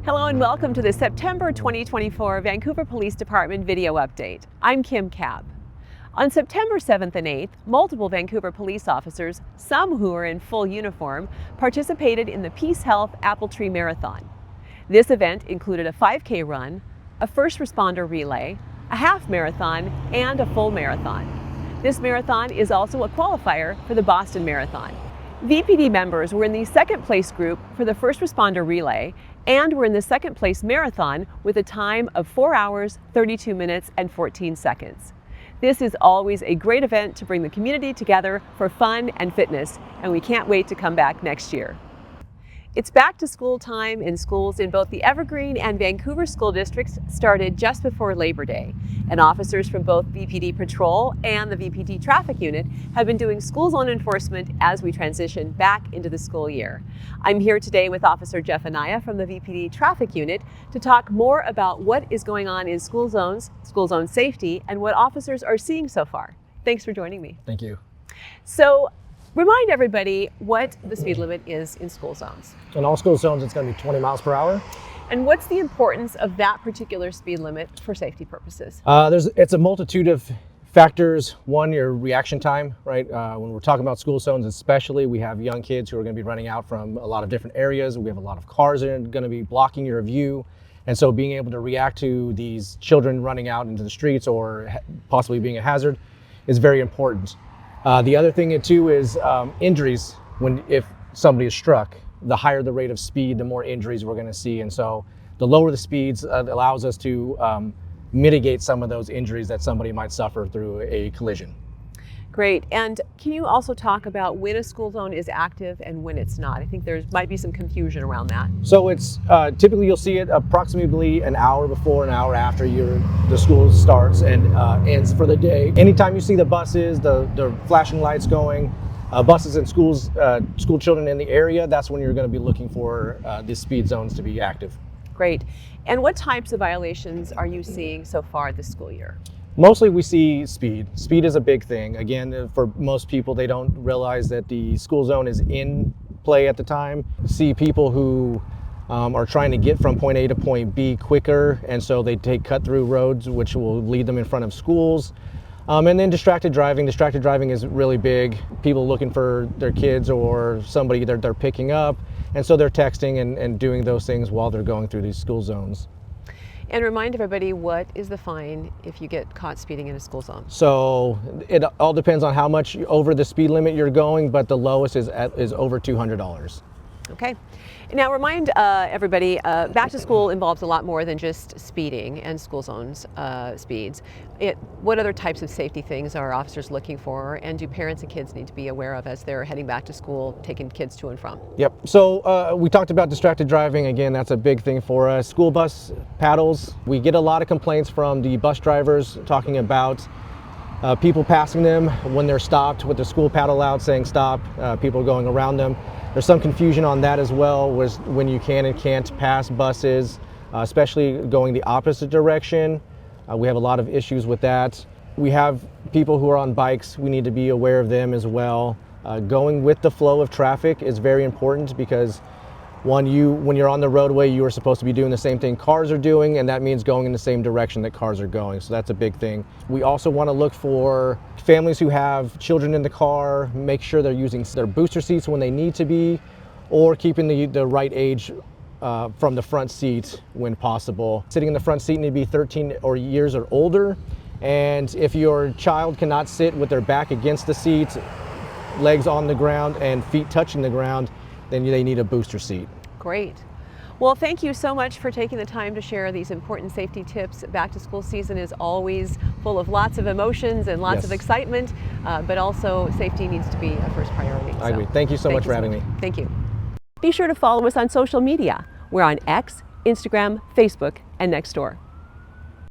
Hello and welcome to the September 2024 Vancouver Police Department video update. I'm Kim Cabb. On September 7th and 8th, multiple Vancouver police officers, some who are in full uniform, participated in the PeaceHealth Appletree Marathon. This event included a 5K run, a first responder relay, a half marathon, and a full marathon. This marathon is also a qualifier for the Boston Marathon. VPD members were in the second place group for the first responder relay and were in the second place marathon with a time of 4 hours, 32 minutes, and 14 seconds. This is always a great event to bring the community together for fun and fitness, and we can't wait to come back next year. It's back to school time in schools in both the Evergreen and Vancouver school districts started just before Labor Day, and officers from both VPD Patrol and the VPD Traffic Unit have been doing school zone enforcement as we transition back into the school year. I'm here today with Officer Jeff Anaya from the VPD Traffic Unit to talk more about what is going on in school zone safety, and what officers are seeing so far. Thanks for joining me. Thank you. So, remind everybody what the speed limit is in school zones. In all school zones, it's going to be 20 miles per hour. And what's the importance of that particular speed limit for safety purposes? It's a multitude of factors. One, your reaction time, right? When we're talking about school zones especially, we have young kids who are going to be running out from a lot of different areas. We have a lot of cars that are going to be blocking your view. And so being able to react to these children running out into the streets or possibly being a hazard is very important. The other thing too is injuries. If somebody is struck, the higher the rate of speed, the more injuries we're going to see. And so the lower the speeds allows us to mitigate some of those injuries that somebody might suffer through a collision. Great. And can you also talk about when a school zone is active and when it's not? I think there might be some confusion around that. So it's typically you'll see it approximately an hour before, an hour after the school starts and ends for the day. Anytime you see the buses, the flashing lights going, buses and school children in the area, that's when you're going to be looking for the speed zones to be active. Great. And what types of violations are you seeing so far this school year? Mostly we see speed. Speed is a big thing. Again, for most people, they don't realize that the school zone is in play at the time. See people who are trying to get from point A to point B quicker, and so they take cut-through roads, which will lead them in front of schools. And then distracted driving. Distracted driving is really big. People looking for their kids or somebody that they're picking up, and so they're texting and doing those things while they're going through these school zones. And remind everybody, what is the fine if you get caught speeding in a school zone? So it all depends on how much over the speed limit you're going, but the lowest is over $200. Okay. Now remind everybody, back to school involves a lot more than just speeding and school zones speeds. What other types of safety things are officers looking for, and do parents and kids need to be aware of as they're heading back to school, taking kids to and from? Yep. So we talked about distracted driving. Again, that's a big thing for us. School bus paddles. We get a lot of complaints from the bus drivers talking about people passing them when they're stopped with the school paddle out saying stop, people going around them. There's some confusion on that as well, when you can and can't pass buses, especially going the opposite direction. We have a lot of issues with that. We have people who are on bikes. We need to be aware of them as well. Going with the flow of traffic is very important because when you're on the roadway, you are supposed to be doing the same thing cars are doing, and that means going in the same direction that cars are going. So that's a big thing. We also want to look for families who have children in the car, make sure they're using their booster seats when they need to be, or keeping the right age from the front seat when possible. Sitting in the front seat need to be 13 years or older, and if your child cannot sit with their back against the seat, legs on the ground and feet touching the ground, then they need a booster seat. Great. Well, thank you so much for taking the time to share these important safety tips. Back to school season is always full of lots of emotions and lots of excitement, but also safety needs to be a first priority. I agree. Thank you so much for having me. Thank you. Be sure to follow us on social media. We're on X, Instagram, Facebook, and Nextdoor.